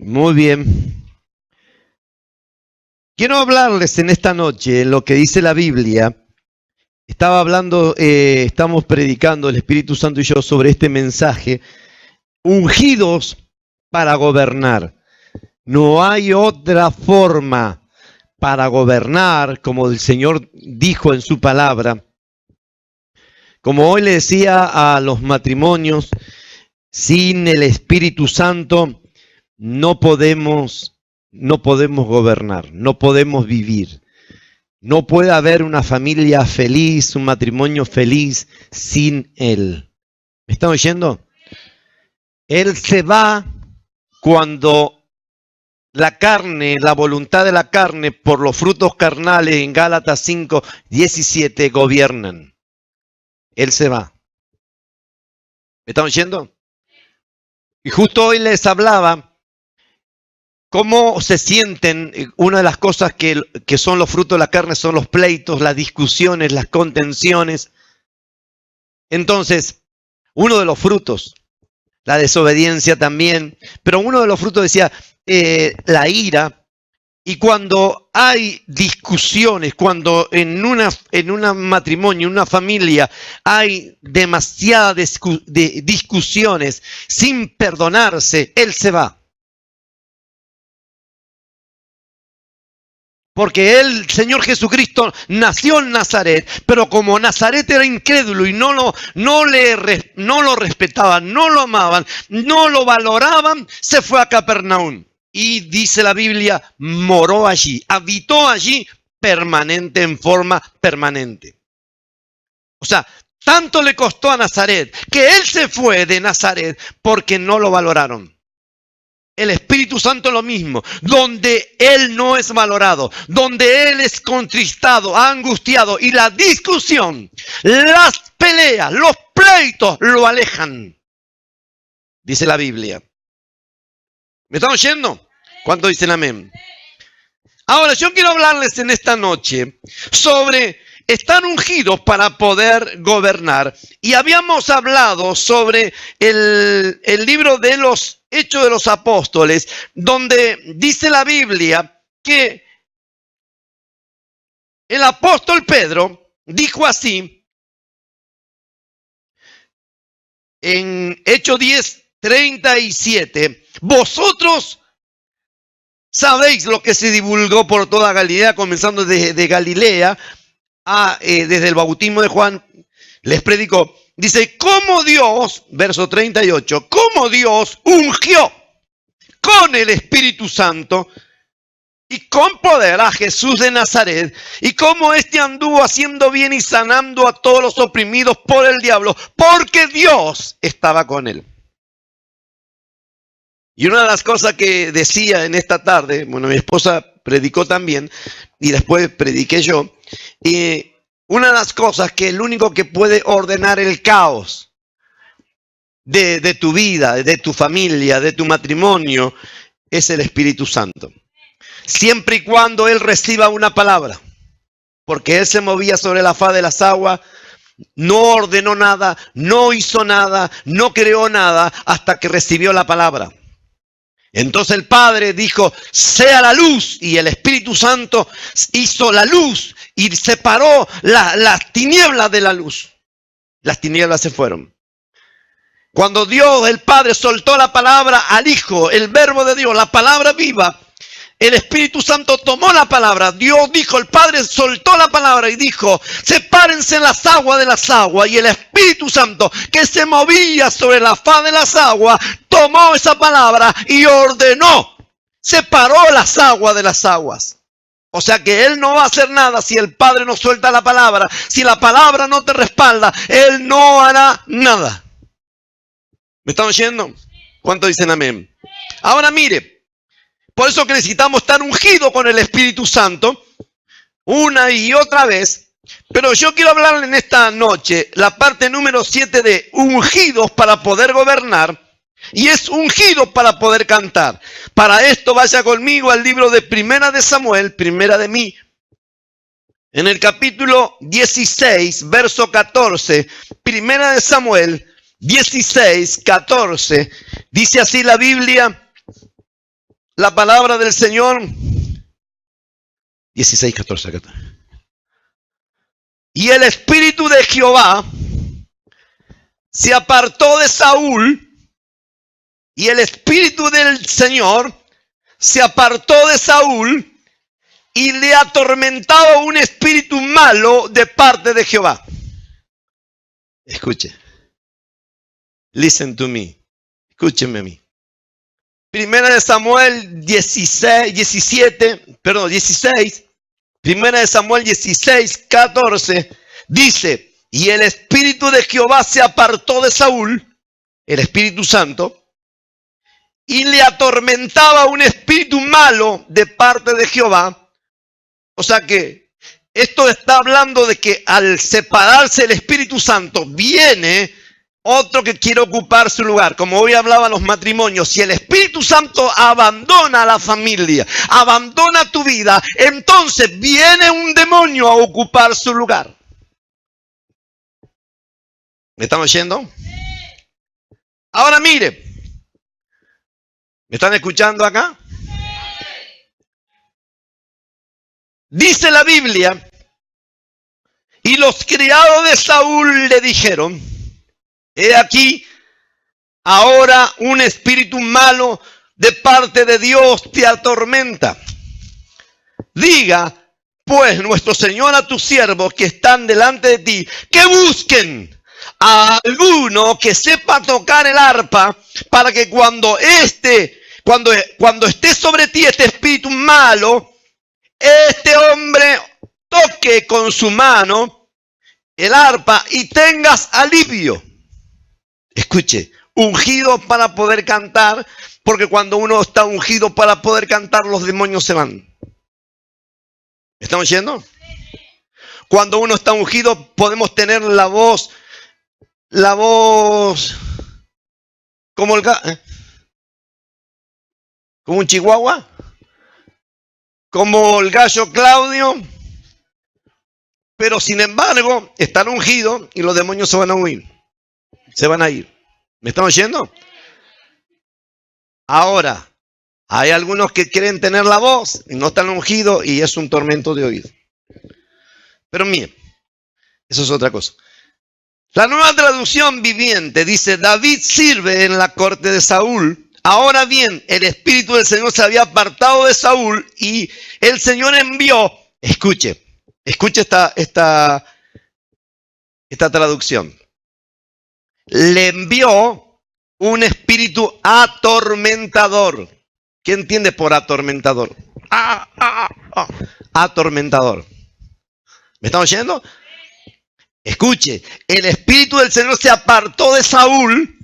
Muy bien. Quiero hablarles en esta noche lo que dice la Biblia. Estamos predicando el Espíritu Santo y yo sobre este mensaje. Ungidos para gobernar. No hay otra forma para gobernar, como el Señor dijo en su palabra. Como hoy le decía a los matrimonios, sin el Espíritu Santo no podemos gobernar, no podemos vivir. No puede haber una familia feliz, un matrimonio feliz sin Él. ¿Me están oyendo? Él se va cuando la carne, la voluntad de la carne, por los frutos carnales en Gálatas 5:17 gobiernan. Él se va. ¿Me están oyendo? Y justo hoy les hablaba cómo se sienten. Una de las cosas que son los frutos de la carne son los pleitos, las discusiones, las contenciones. Entonces, uno de los frutos, la desobediencia también, pero uno de los frutos decía la ira. Y cuando hay discusiones, cuando en un matrimonio, en una familia, hay demasiadas discusiones sin perdonarse, Él se va. Porque el Señor Jesucristo nació en Nazaret, pero como Nazaret era incrédulo y no lo respetaban, no lo amaban, no lo valoraban, se fue a Capernaum. Y dice la Biblia, moró allí, habitó allí en forma permanente. O sea, tanto le costó a Nazaret que Él se fue de Nazaret porque no lo valoraron. El Espíritu Santo lo mismo, donde Él no es valorado, donde Él es contristado, angustiado y la discusión, las peleas, los pleitos lo alejan. Dice la Biblia. ¿Me están oyendo? ¿Cuántos dicen amén? Ahora, yo quiero hablarles en esta noche sobre estar ungidos para poder gobernar. Y habíamos hablado sobre el libro de los Hechos de los Apóstoles, donde dice la Biblia que el apóstol Pedro dijo así, en Hechos 10:37, vosotros sabéis lo que se divulgó por toda Galilea, comenzando desde Galilea, desde el bautismo de Juan, les predicó. Dice, cómo Dios, verso 38, cómo Dios ungió con el Espíritu Santo y con poder a Jesús de Nazaret, y cómo éste anduvo haciendo bien y sanando a todos los oprimidos por el diablo, porque Dios estaba con él. Y una de las cosas que decía en esta tarde, bueno, mi esposa predicó también, y después prediqué yo, y una de las cosas que el único que puede ordenar el caos de tu vida, de tu familia, de tu matrimonio, es el Espíritu Santo. Siempre y cuando Él reciba una palabra, porque Él se movía sobre la faz de las aguas, no ordenó nada, no hizo nada, no creó nada hasta que recibió la palabra. Entonces el Padre dijo, sea la luz, y el Espíritu Santo hizo la luz y separó las tinieblas de la luz. Las tinieblas se fueron. Cuando Dios, el Padre, soltó la palabra al Hijo, el verbo de Dios, la palabra viva, el Espíritu Santo tomó la palabra. Dios dijo, el Padre soltó la palabra y dijo, sepárense las aguas de las aguas. Y el Espíritu Santo, que se movía sobre la faz de las aguas, tomó esa palabra y ordenó, separó las aguas de las aguas. O sea que Él no va a hacer nada si el Padre no suelta la palabra. Si la palabra no te respalda, Él no hará nada. ¿Me están oyendo? ¿Cuántos dicen amén? Ahora mire. Por eso que necesitamos estar ungidos con el Espíritu Santo una y otra vez. Pero yo quiero hablarle en esta noche la parte número 7 de ungidos para poder gobernar. Y es ungido para poder cantar. Para esto vaya conmigo al libro de Primera de Samuel, Primera de mí. En el capítulo 16, verso 14. Primera de Samuel 16, 14. Dice así la Biblia. la palabra del Señor. 16, 14, acá está. Y el espíritu de Jehová se apartó de Saúl, y el espíritu del Señor se apartó de Saúl, y le atormentaba un espíritu malo de parte de Jehová. Escuche. Listen to me. Escúchenme a mí. Primera de Samuel 16. Primera de Samuel 16, 14. Dice, y el espíritu de Jehová se apartó de Saúl, el Espíritu Santo, y le atormentaba un espíritu malo de parte de Jehová. O sea que esto está hablando de que al separarse el Espíritu Santo viene otro que quiere ocupar su lugar. Como hoy hablaban los matrimonios, si el Espíritu Santo abandona a la familia, abandona tu vida, entonces viene un demonio a ocupar su lugar. ¿Me están oyendo? Ahora mire, ¿me están escuchando acá? Dice la Biblia, y los criados de Saúl le dijeron, he aquí, ahora un espíritu malo de parte de Dios te atormenta. Diga, pues, nuestro Señor a tus siervos que están delante de ti, que busquen a alguno que sepa tocar el arpa, para que cuando esté sobre ti este espíritu malo, este hombre toque con su mano el arpa y tengas alivio. Escuche, ungido para poder cantar, porque cuando uno está ungido para poder cantar, los demonios se van. ¿Me están oyendo? Cuando uno está ungido, podemos tener la voz como como un chihuahua, como el gallo Claudio, pero sin embargo, están ungidos y los demonios se van a huir. Se van a ir. ¿Me están oyendo? Ahora, hay algunos que quieren tener la voz y no están ungidos y es un tormento de oído. Pero miren, eso es otra cosa. La Nueva Traducción Viviente dice, David sirve en la corte de Saúl. Ahora bien, el Espíritu del Señor se había apartado de Saúl y el Señor envió, escuche esta traducción. Le envió un espíritu atormentador. ¿Qué entiende por atormentador? Atormentador. ¿Me están oyendo? Escuche, el espíritu del Señor se apartó de Saúl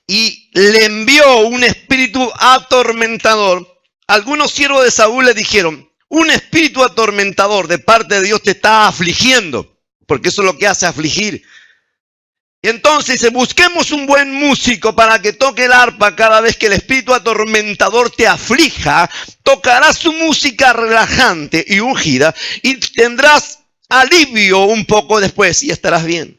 y le envió un espíritu atormentador. Algunos siervos de Saúl le dijeron, un espíritu atormentador de parte de Dios te está afligiendo, porque eso es lo que hace afligir. Entonces dice, busquemos un buen músico para que toque el arpa cada vez que el espíritu atormentador te aflija, tocará su música relajante y ungida y tendrás alivio un poco después y estarás bien.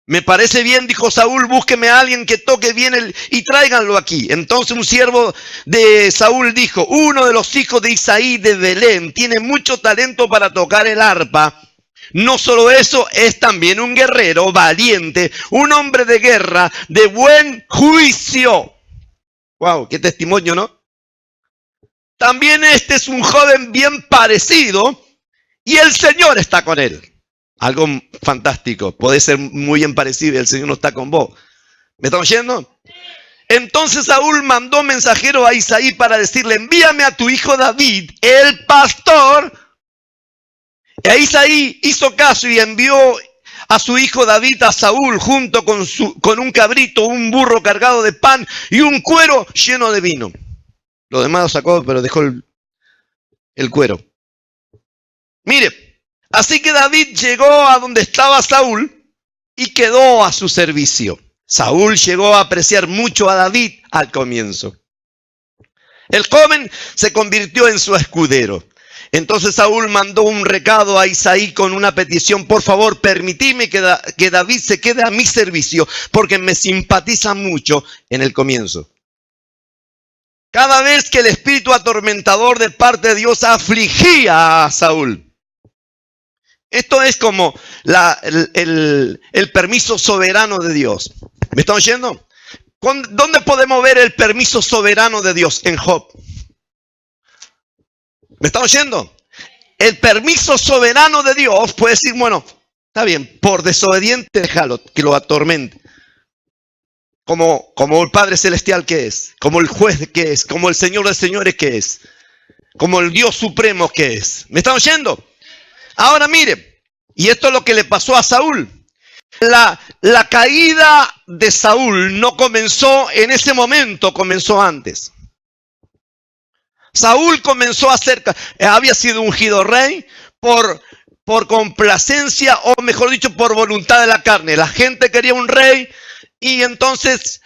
Me parece bien, dijo Saúl, búsqueme a alguien que toque bien y tráiganlo aquí. Entonces un siervo de Saúl dijo, uno de los hijos de Isaí de Belén tiene mucho talento para tocar el arpa. No solo eso, es también un guerrero valiente, un hombre de guerra, de buen juicio. Wow, qué testimonio, ¿no? También este es un joven bien parecido y el Señor está con él. Algo fantástico, puede ser muy bien parecido y el Señor no está con vos. ¿Me están oyendo? Entonces Saúl mandó mensajero a Isaí para decirle, envíame a tu hijo David, el pastor. E Isaí hizo caso y envió a su hijo David a Saúl junto con un cabrito, un burro cargado de pan y un cuero lleno de vino. Lo demás lo sacó, pero dejó el cuero. Mire, así que David llegó a donde estaba Saúl y quedó a su servicio. Saúl llegó a apreciar mucho a David al comienzo. El joven se convirtió en su escudero. Entonces Saúl mandó un recado a Isaí con una petición, por favor, permitidme que David se quede a mi servicio, porque me simpatiza mucho en el comienzo. Cada vez que el espíritu atormentador de parte de Dios afligía a Saúl. Esto es como el permiso soberano de Dios. ¿Me están oyendo? ¿Dónde podemos ver el permiso soberano de Dios? En Job. ¿Me están oyendo? El permiso soberano de Dios puede decir, bueno, está bien, por desobediente déjalo, que lo atormente. Como el Padre Celestial que es, como el juez que es, como el Señor de señores que es, como el Dios supremo que es. ¿Me están oyendo? Ahora mire, y esto es lo que le pasó a Saúl. La caída de Saúl no comenzó en ese momento, comenzó antes. Saúl comenzó a ser, había sido ungido rey por complacencia, o mejor dicho, por voluntad de la carne. La gente quería un rey y entonces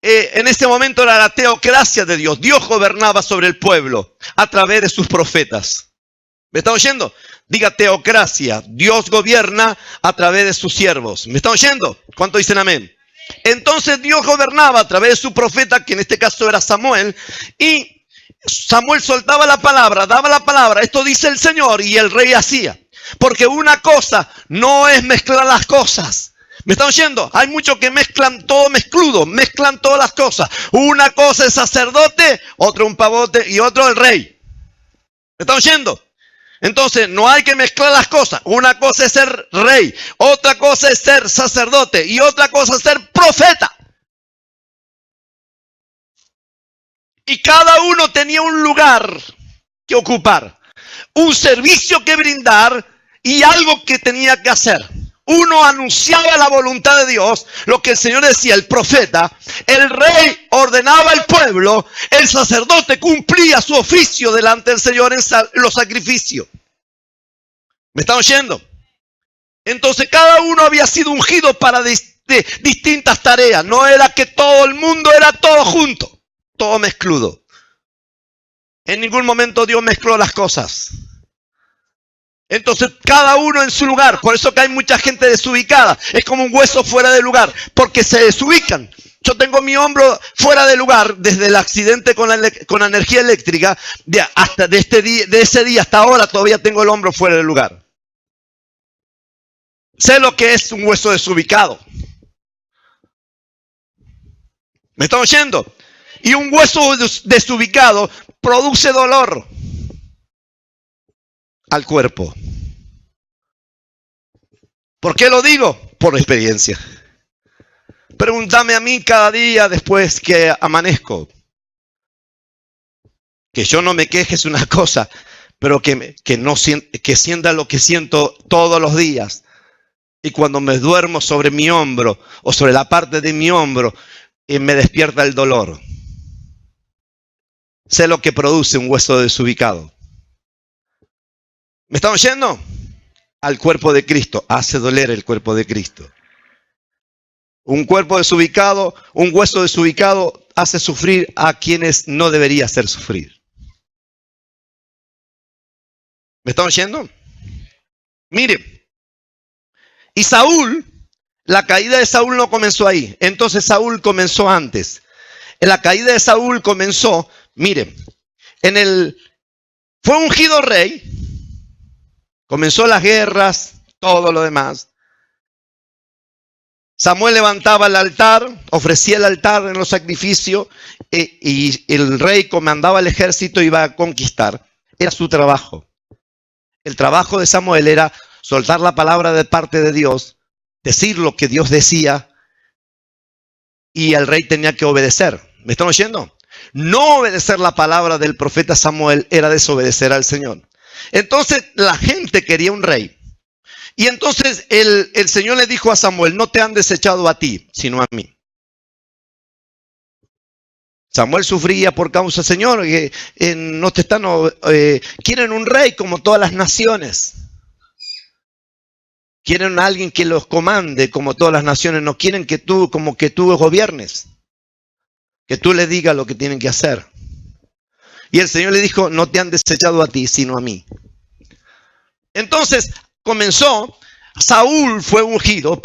en ese momento era la teocracia de Dios. Dios gobernaba sobre el pueblo a través de sus profetas. ¿Me están oyendo? Diga teocracia. Dios gobierna a través de sus siervos. ¿Me están oyendo? ¿Cuánto dicen amén? Entonces Dios gobernaba a través de su profeta, que en este caso era Samuel, y Samuel soltaba la palabra, daba la palabra, esto dice el Señor, y el rey hacía. Porque una cosa no es mezclar las cosas. ¿Me están oyendo? Hay muchos que mezclan todo mezcludo, mezclan todas las cosas. Una cosa es sacerdote, otro un pavote y otro el rey. ¿Me están oyendo? Entonces no hay que mezclar las cosas. Una cosa es ser rey, otra cosa es ser sacerdote y otra cosa es ser profeta. Y cada uno tenía un lugar que ocupar, un servicio que brindar y algo que tenía que hacer. Uno anunciaba la voluntad de Dios, lo que el Señor decía, el profeta. El rey ordenaba al pueblo, el sacerdote cumplía su oficio delante del Señor en los sacrificios. ¿Me están oyendo? Entonces cada uno había sido ungido para distintas tareas. No era que todo el mundo era todo junto, todo mezcludo. En ningún momento Dios mezcló las cosas. Entonces cada uno en su lugar. Por eso que hay mucha gente desubicada. Es como un hueso fuera de lugar, porque se desubican. Yo tengo mi hombro fuera de lugar desde el accidente con la energía eléctrica. De ese día hasta ahora todavía tengo el hombro fuera de lugar. Sé lo que es un hueso desubicado. ¿Me están oyendo? Y un hueso desubicado produce dolor al cuerpo. ¿Por qué lo digo? Por experiencia. Pregúntame a mí cada día después que amanezco. Que yo no me queje es una cosa, pero que sienta lo que siento todos los días. Y cuando me duermo sobre mi hombro o sobre la parte de mi hombro, me despierta el dolor. Sé lo que produce un hueso desubicado. ¿Me están oyendo? Al cuerpo de Cristo. Hace doler el cuerpo de Cristo. Un cuerpo desubicado, un hueso desubicado hace sufrir a quienes no debería hacer sufrir. ¿Me están oyendo? Mire. Y Saúl, la caída de Saúl no comenzó ahí. Entonces Saúl comenzó antes. La caída de Saúl comenzó, mire, fue ungido rey. Comenzó las guerras, todo lo demás. Samuel levantaba el altar, ofrecía el altar en los sacrificios y el rey comandaba el ejército y iba a conquistar. Era su trabajo. El trabajo de Samuel era soltar la palabra de parte de Dios, decir lo que Dios decía y el rey tenía que obedecer. ¿Me están oyendo? No obedecer la palabra del profeta Samuel era desobedecer al Señor. Entonces la gente quería un rey. Y entonces el Señor le dijo a Samuel, no te han desechado a ti, sino a mí. Samuel sufría por causa, Señor, no te están, quieren un rey como todas las naciones. Quieren a alguien que los comande como todas las naciones. No quieren que tú gobiernes. Que tú les digas lo que tienen que hacer. Y el Señor le dijo, no te han desechado a ti, sino a mí. Entonces comenzó Saúl fue ungido,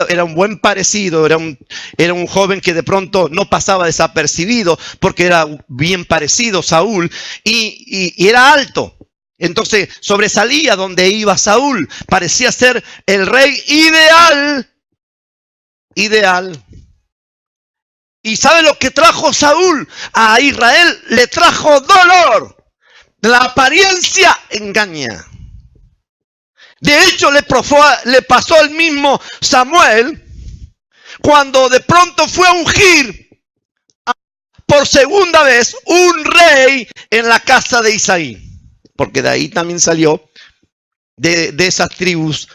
era un buen parecido, era un joven que de pronto no pasaba desapercibido porque era bien parecido Saúl y era alto. Entonces sobresalía donde iba Saúl, parecía ser el rey ideal. ¿Y sabe lo que trajo Saúl a Israel? Le trajo dolor. La apariencia engaña. De hecho, le pasó al mismo Samuel cuando de pronto fue a ungir por segunda vez un rey en la casa de Isaí. Porque de ahí también salió, de esas tribus.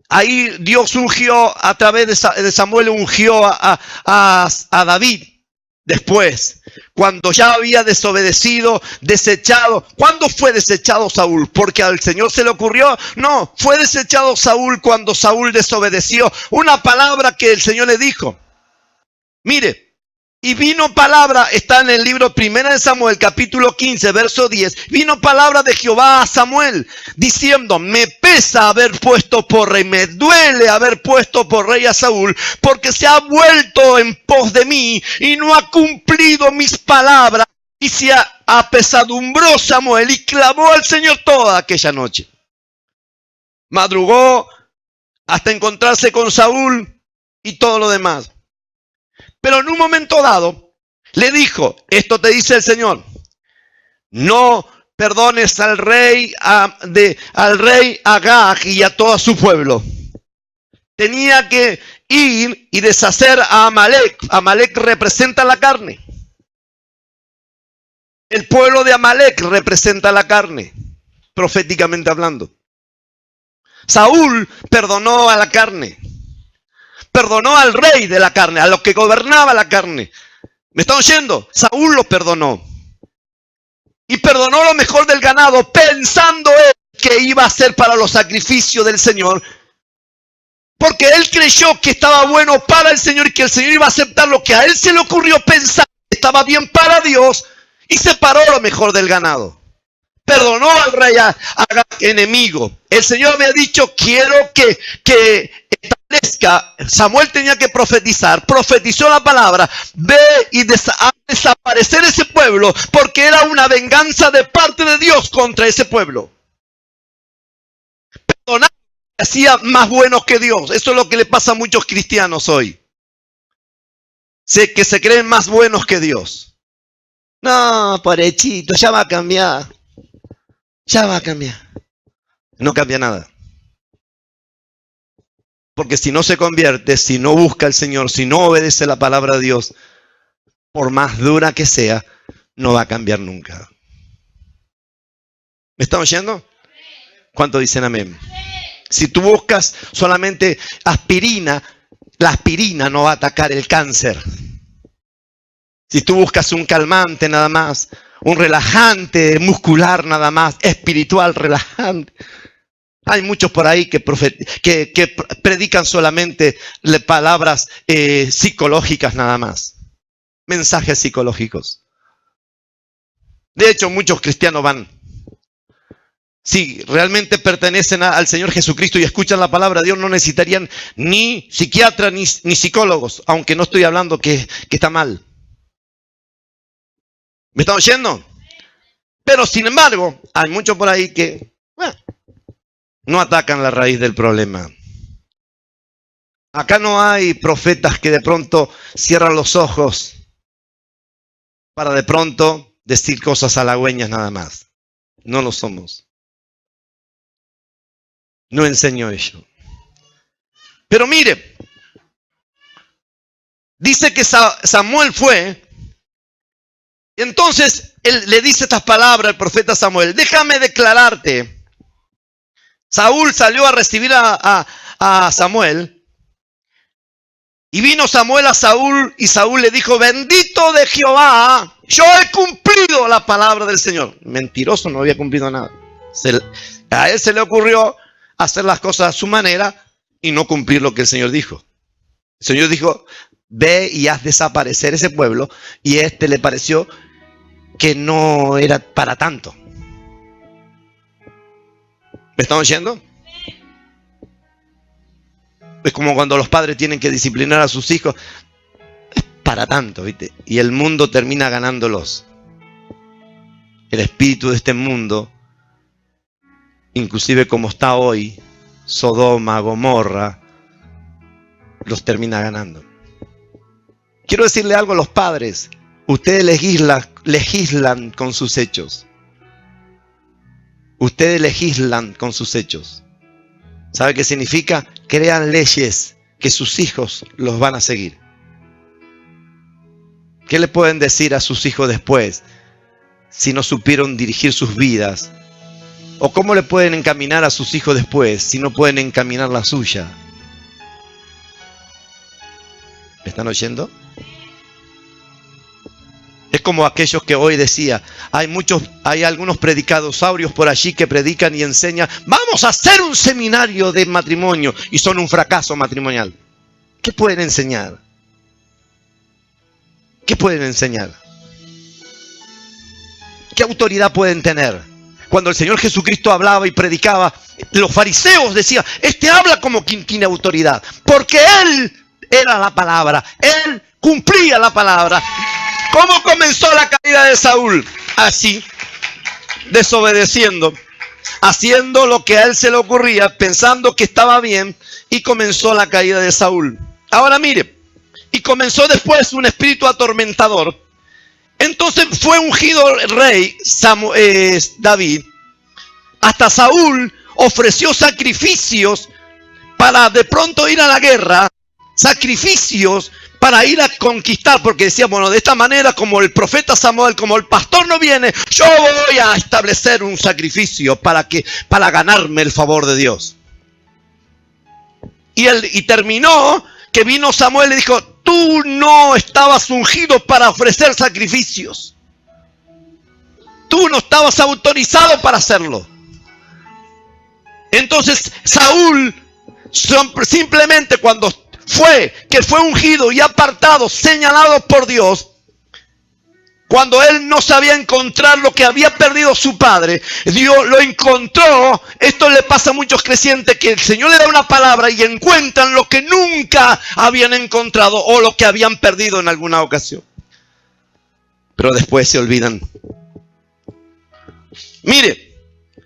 Ahí Dios ungió, a través de Samuel ungió a David. Después, cuando ya había desobedecido, desechado. ¿Cuándo fue desechado Saúl? ¿Porque al Señor se le ocurrió? No, fue desechado Saúl cuando Saúl desobedeció una palabra que el Señor le dijo. Mire, y vino palabra, está en el libro 1 de Samuel, capítulo 15, verso 10. Vino palabra de Jehová a Samuel, diciendo, me pesa haber puesto por rey, me duele haber puesto por rey a Saúl, porque se ha vuelto en pos de mí y no ha cumplido mis palabras. Y se apesadumbró Samuel y clamó al Señor toda aquella noche. Madrugó hasta encontrarse con Saúl y todo lo demás. Pero en un momento dado, le dijo, esto te dice el Señor, no perdones al rey Agag y a todo su pueblo. Tenía que ir y deshacer a Amalek. Amalek representa la carne. El pueblo de Amalek representa la carne, proféticamente hablando. Saúl perdonó a la carne. Perdonó al rey de la carne, a los que gobernaba la carne. ¿Me están oyendo? Saúl lo perdonó. Y perdonó lo mejor del ganado, pensando él que iba a ser para los sacrificios del Señor. Porque él creyó que estaba bueno para el Señor y que el Señor iba a aceptar lo que a él se le ocurrió pensar que estaba bien para Dios. Y separó lo mejor del ganado. Perdonó al rey enemigo. El Señor había dicho, quiero que establezca. Samuel tenía que profetizar. Profetizó la palabra. Ve y desaparecer ese pueblo, porque era una venganza de parte de Dios contra ese pueblo. Perdonar hacía más buenos que Dios. Eso es lo que le pasa a muchos cristianos hoy. Sé que se creen más buenos que Dios. No, pobrecito, ya va a cambiar. Ya va a cambiar. No cambia nada. Porque si no se convierte, si no busca al Señor, si no obedece la palabra de Dios, por más dura que sea, no va a cambiar nunca. ¿Me están oyendo? ¿Cuántos dicen amén? Si tú buscas solamente aspirina, la aspirina no va a atacar el cáncer. Si tú buscas un calmante nada más, un relajante muscular nada más, espiritual relajante. Hay muchos por ahí que predican solamente palabras psicológicas nada más. Mensajes psicológicos. De hecho, muchos cristianos van. Si realmente pertenecen al Señor Jesucristo y escuchan la palabra de Dios, no necesitarían ni psiquiatras ni psicólogos, aunque no estoy hablando que está mal. ¿Me están oyendo? Pero sin embargo, hay muchos por ahí que no atacan la raíz del problema. Acá no hay profetas que de pronto cierran los ojos para de pronto decir cosas halagüeñas nada más. No lo somos. No enseño eso. Pero mire, dice que Samuel fue. Entonces él le dice estas palabras al profeta Samuel: déjame declararte. Saúl salió a recibir a Samuel. Y vino Samuel a Saúl y Saúl le dijo: bendito de Jehová, yo he cumplido la palabra del Señor. Mentiroso, no había cumplido nada. A él se le ocurrió hacer las cosas a su manera y no cumplir lo que el Señor dijo. El Señor dijo: ve y haz desaparecer ese pueblo. Y a este le pareció que no era para tanto. ¿Me están oyendo? Es como cuando los padres tienen que disciplinar a sus hijos. Es para tanto, ¿viste? Y el mundo termina ganándolos. El espíritu de este mundo, inclusive como está hoy, Sodoma, Gomorra, los termina ganando. Quiero decirle algo a los padres. Ustedes legislan con sus hechos. Ustedes legislan con sus hechos. ¿Sabe qué significa? Crean leyes que sus hijos los van a seguir. ¿Qué le pueden decir a sus hijos después si no supieron dirigir sus vidas? ¿O cómo le pueden encaminar a sus hijos después si no pueden encaminar la suya? ¿Me están oyendo? Es como aquellos que hoy decía, hay algunos predicadosaurios por allí que predican y enseñan, vamos a hacer un seminario de matrimonio, y son un fracaso matrimonial. ¿Qué pueden enseñar? ¿Qué pueden enseñar? ¿Qué autoridad pueden tener? Cuando el Señor Jesucristo hablaba y predicaba, los fariseos decían, este habla como quien tiene autoridad, porque Él era la palabra, Él cumplía la palabra. ¿Cómo comenzó la caída de Saúl? Así, desobedeciendo, haciendo lo que a él se le ocurría, pensando que estaba bien, y comenzó la caída de Saúl. Ahora mire, y comenzó después un espíritu atormentador. Entonces fue ungido el rey David. Hasta Saúl ofreció sacrificios para de pronto ir a la guerra, sacrificios para ir a conquistar, porque decía, bueno, de esta manera, como el profeta Samuel, como el pastor no viene, yo voy a establecer un sacrificio para ganarme el favor de Dios. Y terminó que vino Samuel y le dijo, tú no estabas ungido para ofrecer sacrificios. Tú no estabas autorizado para hacerlo. Entonces Saúl simplemente cuando fue ungido y apartado, señalado por Dios, cuando él no sabía encontrar lo que había perdido su padre, Dios lo encontró. Esto le pasa a muchos creyentes, que el Señor le da una palabra y encuentran lo que nunca habían encontrado o lo que habían perdido en alguna ocasión. Pero después se olvidan. Mire,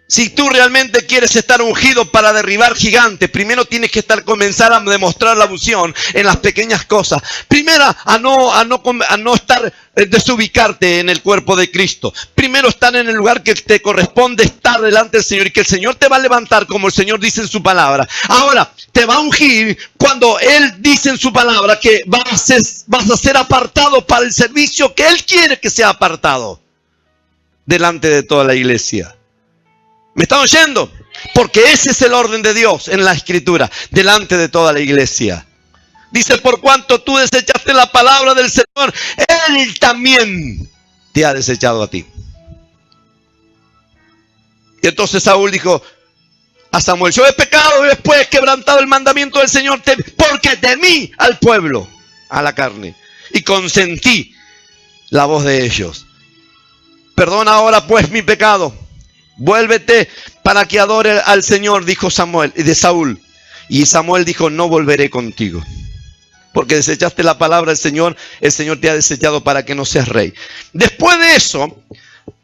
si tú realmente quieres estar ungido para derribar gigantes, primero tienes que comenzar a demostrar la unción en las pequeñas cosas. Primero, a no estar, desubicarte en el cuerpo de Cristo. Primero, estar en el lugar que te corresponde estar delante del Señor, y que el Señor te va a levantar como el Señor dice en su palabra. Ahora, te va a ungir cuando Él dice en su palabra que vas a ser apartado para el servicio que Él quiere que sea apartado delante de toda la iglesia. ¿Me están oyendo? Porque ese es el orden de Dios en la Escritura, delante de toda la iglesia. Dice, por cuanto tú desechaste la palabra del Señor, Él también te ha desechado a ti. Y entonces Saúl dijo a Samuel, yo he pecado y después he quebrantado el mandamiento del Señor, porque temí al pueblo, a la carne, y consentí la voz de ellos. Perdona ahora pues mi pecado. Vuélvete para que adore al Señor, dijo Saúl. Y Samuel dijo, no volveré contigo, porque desechaste la palabra del Señor, el Señor te ha desechado para que no seas rey. Después de eso,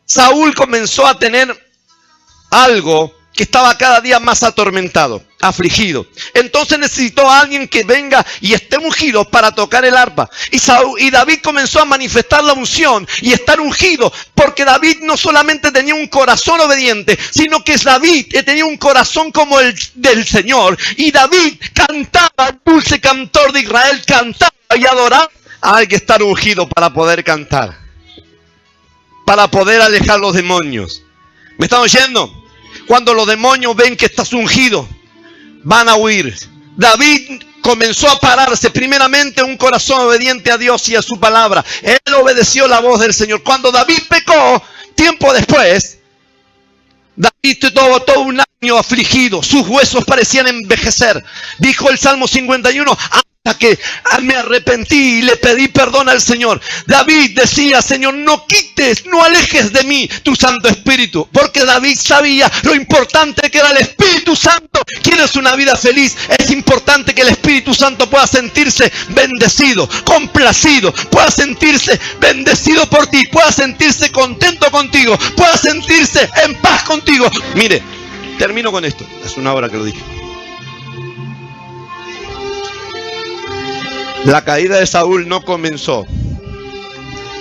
Saúl comenzó a tener algo que estaba cada día más atormentado, afligido. Entonces necesitó a alguien que venga y esté ungido para tocar el arpa. Y David comenzó a manifestar la unción y estar ungido, porque David no solamente tenía un corazón obediente, sino que David tenía un corazón como el del Señor. Y David cantaba, el dulce cantor de Israel cantaba y adoraba. Hay que estar ungido para poder cantar, para poder alejar los demonios. ¿Me están oyendo? Cuando los demonios ven que estás ungido, van a huir. David comenzó a pararse, primeramente un corazón obediente a Dios y a su palabra. Él obedeció la voz del Señor. Cuando David pecó, tiempo después, David tuvo todo un año afligido. Sus huesos parecían envejecer. Dijo el Salmo 51, hasta que me arrepentí y le pedí perdón al Señor. David decía, Señor, no quites, no alejes de mí tu Santo Espíritu. Porque David sabía lo importante que era el Espíritu Santo. ¿Quieres una vida feliz? Es importante que el Espíritu Santo pueda sentirse bendecido, complacido, pueda sentirse bendecido por ti, pueda sentirse contento contigo, pueda sentirse en paz contigo. Mire, termino con esto. Es una hora que lo dije. La caída de Saúl no comenzó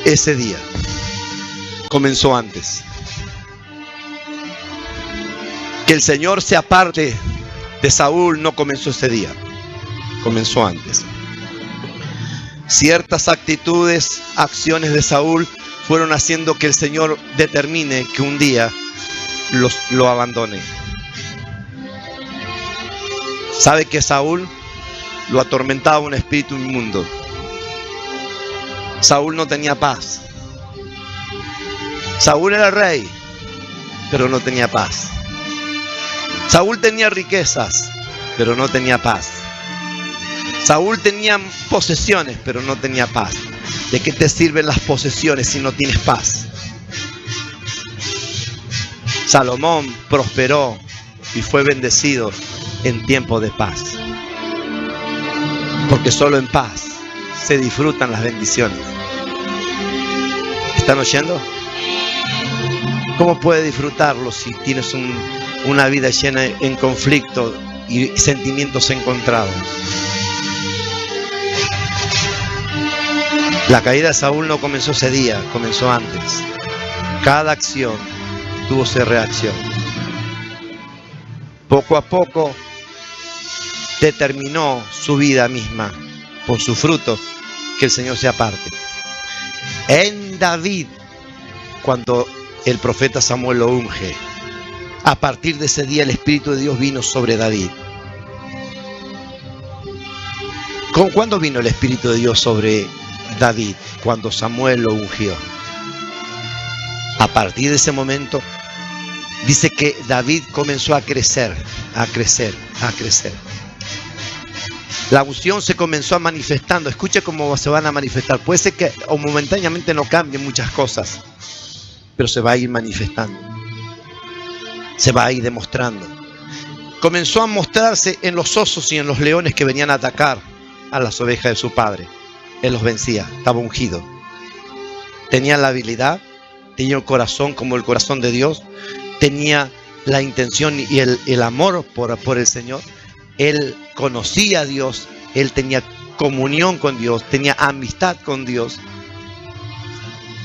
ese día, comenzó antes. Que el Señor se aparte de Saúl no comenzó ese día, comenzó antes. Ciertas actitudes, acciones de Saúl fueron haciendo que el Señor determine que un día lo abandone. ¿Sabe que Saúl lo atormentaba un espíritu inmundo? Saúl no tenía paz. Saúl era rey, pero no tenía paz. Saúl tenía riquezas, pero no tenía paz. Saúl tenía posesiones, pero no tenía paz. ¿De qué te sirven las posesiones si no tienes paz? Salomón prosperó y fue bendecido en tiempo de paz. Porque solo en paz se disfrutan las bendiciones. ¿Están oyendo? ¿Cómo puedes disfrutarlo si tienes una vida llena en conflicto y sentimientos encontrados? La caída de Saúl no comenzó ese día, comenzó antes. Cada acción tuvo su reacción. Poco a poco determinó su vida misma por sus frutos que el Señor se aparte. En David, cuando el profeta Samuel lo unge, a partir de ese día el Espíritu de Dios vino sobre David. ¿Cuándo vino el Espíritu de Dios sobre David? Cuando Samuel lo ungió. A partir de ese momento dice que David comenzó a crecer, a crecer, a crecer. La unción se comenzó a manifestando. Escuche cómo se van a manifestar. Puede ser que momentáneamente no cambien muchas cosas, pero se va a ir manifestando. Se va a ir demostrando. Comenzó a mostrarse en los osos y en los leones que venían a atacar a las ovejas de su padre. Él los vencía, estaba ungido. Tenía la habilidad, tenía el corazón como el corazón de Dios, tenía la intención y el amor por el Señor. Él conocía a Dios, él tenía comunión con Dios, tenía amistad con Dios.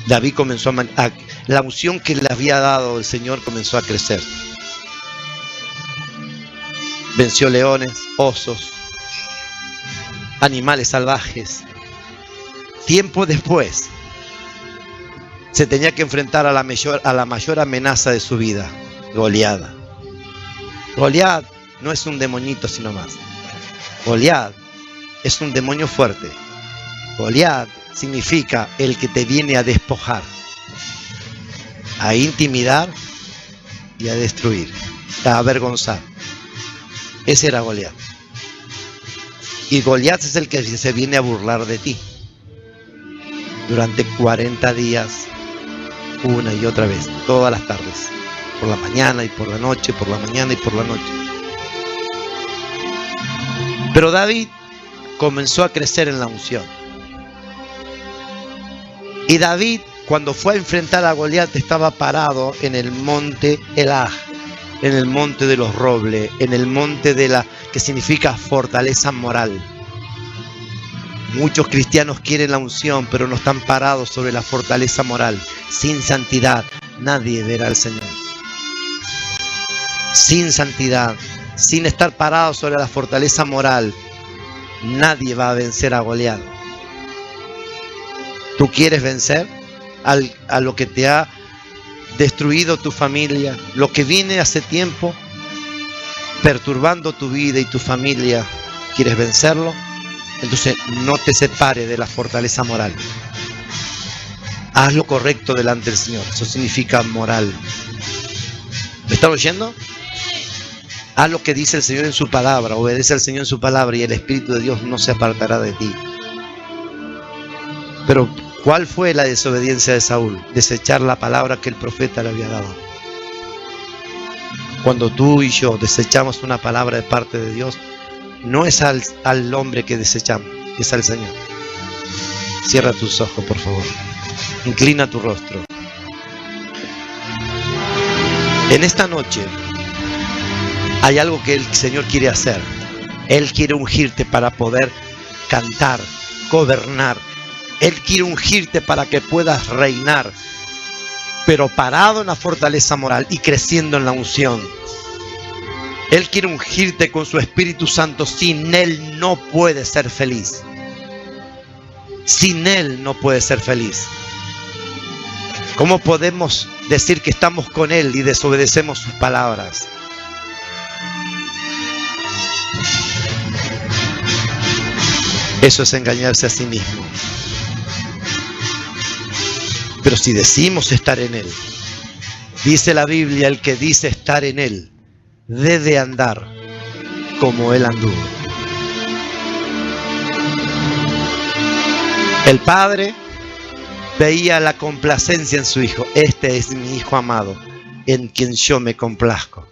David comenzó la unción que le había dado el Señor comenzó a crecer. Venció leones, osos, animales salvajes. Tiempo después se tenía que enfrentar a la mayor amenaza de su vida, Goliat. Goliat no es un demonito sino más. Goliat es un demonio fuerte. Goliat significa el que te viene a despojar, a intimidar y a destruir, a avergonzar. Ese era Goliat. Y Goliat es el que se viene a burlar de ti. Durante 40 días, una y otra vez, todas las tardes, por la mañana y por la noche, por la mañana y por la noche. Pero David comenzó a crecer en la unción. Y David, cuando fue a enfrentar a Goliat, estaba parado en el monte Elah, en el monte de los robles, en el monte que significa fortaleza moral. Muchos cristianos quieren la unción, pero no están parados sobre la fortaleza moral. Sin santidad, nadie verá al Señor. Sin santidad, sin estar parados sobre la fortaleza moral, nadie va a vencer a Goliat. ¿Tú quieres vencer a lo que te ha destruido tu familia, lo que viene hace tiempo perturbando tu vida y tu familia? ¿Quieres vencerlo? Entonces no te separes de la fortaleza moral. Haz lo correcto delante del Señor. Eso significa moral. ¿Me están oyendo? Haz lo que dice el Señor en su palabra, obedece al Señor en su palabra y el Espíritu de Dios no se apartará de ti. Pero ¿cuál fue la desobediencia de Saúl? Desechar la palabra que el profeta le había dado. Cuando tú y yo desechamos una palabra de parte de Dios, no es al hombre que desechamos, es al Señor. Cierra tus ojos, por favor. Inclina tu rostro. En esta noche hay algo que el Señor quiere hacer. Él quiere ungirte para poder cantar, gobernar. Él quiere ungirte para que puedas reinar, pero parado en la fortaleza moral y creciendo en la unción. Él quiere ungirte con su Espíritu Santo. Sin Él no puedes ser feliz. Sin Él no puedes ser feliz. ¿Cómo podemos decir que estamos con Él y desobedecemos sus palabras? Eso es engañarse a sí mismo. Pero si decimos estar en Él, dice la Biblia, el que dice estar en Él, debe andar como Él anduvo. El Padre veía la complacencia en su Hijo. Este es mi Hijo amado, en quien yo me complazco.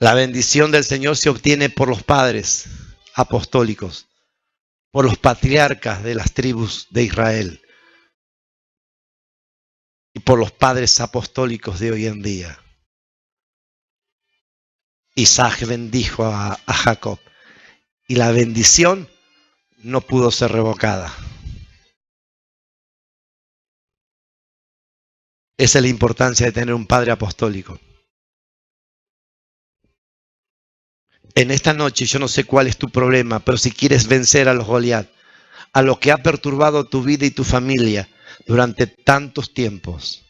La bendición del Señor se obtiene por los padres apostólicos, por los patriarcas de las tribus de Israel y por los padres apostólicos de hoy en día. Isaac bendijo a Jacob y la bendición no pudo ser revocada. Esa es la importancia de tener un padre apostólico. En esta noche yo no sé cuál es tu problema, pero si quieres vencer a los Goliat, a lo que ha perturbado tu vida y tu familia durante tantos tiempos,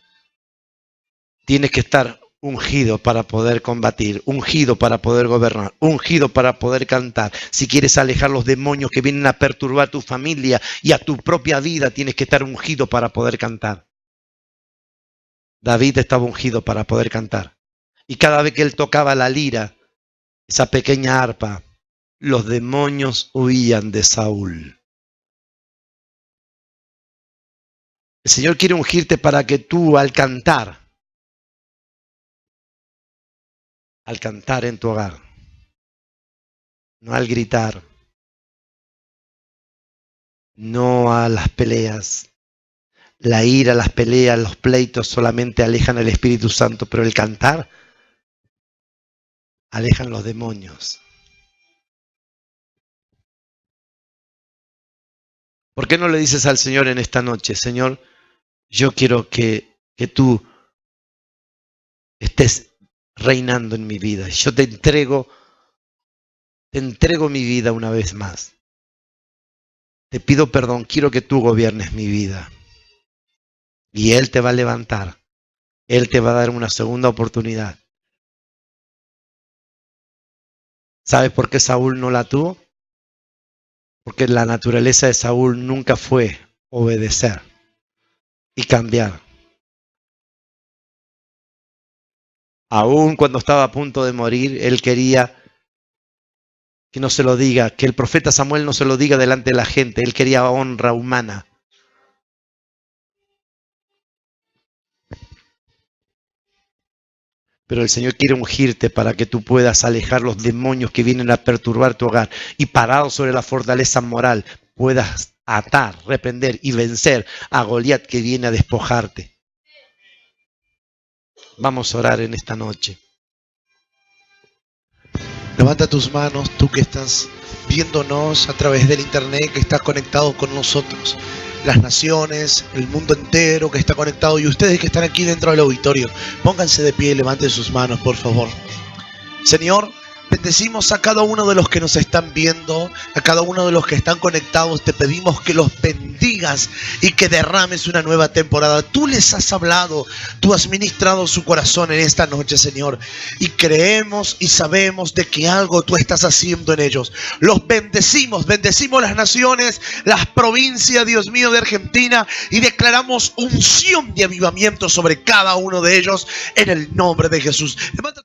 tienes que estar ungido para poder combatir, ungido para poder gobernar, ungido para poder cantar. Si quieres alejar los demonios que vienen a perturbar tu familia y a tu propia vida, tienes que estar ungido para poder cantar. David estaba ungido para poder cantar. Y cada vez que él tocaba la lira, esa pequeña arpa, los demonios huían de Saúl. El Señor quiere ungirte para que tú al cantar en tu hogar, no al gritar, no a las peleas. La ira, las peleas, los pleitos solamente alejan al Espíritu Santo, pero el cantar alejan los demonios. ¿Por qué no le dices al Señor en esta noche: Señor, yo quiero que tú estés reinando en mi vida? Yo te entrego mi vida una vez más. Te pido perdón, quiero que tú gobiernes mi vida. Y Él te va a levantar. Él te va a dar una segunda oportunidad. ¿Sabes por qué Saúl no la tuvo? Porque la naturaleza de Saúl nunca fue obedecer y cambiar. Aún cuando estaba a punto de morir, él quería que no se lo diga, que el profeta Samuel no se lo diga delante de la gente. Él quería honra humana. Pero el Señor quiere ungirte para que tú puedas alejar los demonios que vienen a perturbar tu hogar y, parado sobre la fortaleza moral, puedas atar, reprender y vencer a Goliat que viene a despojarte. Vamos a orar en esta noche. Levanta tus manos, tú que estás viéndonos a través del internet, que estás conectado con nosotros. Las naciones, el mundo entero que está conectado, y ustedes que están aquí dentro del auditorio, pónganse de pie y levanten sus manos, por favor. Señor, Bendecimos a cada uno de los que nos están viendo, a cada uno de los que están conectados. Te pedimos que los bendigas y que derrames una nueva temporada. Tú les has hablado, tú has ministrado su corazón en esta noche, Señor. Y creemos y sabemos de que algo tú estás haciendo en ellos. Los bendecimos, bendecimos las naciones, las provincias, Dios mío, de Argentina. Y declaramos unción de avivamiento sobre cada uno de ellos en el nombre de Jesús. Levanta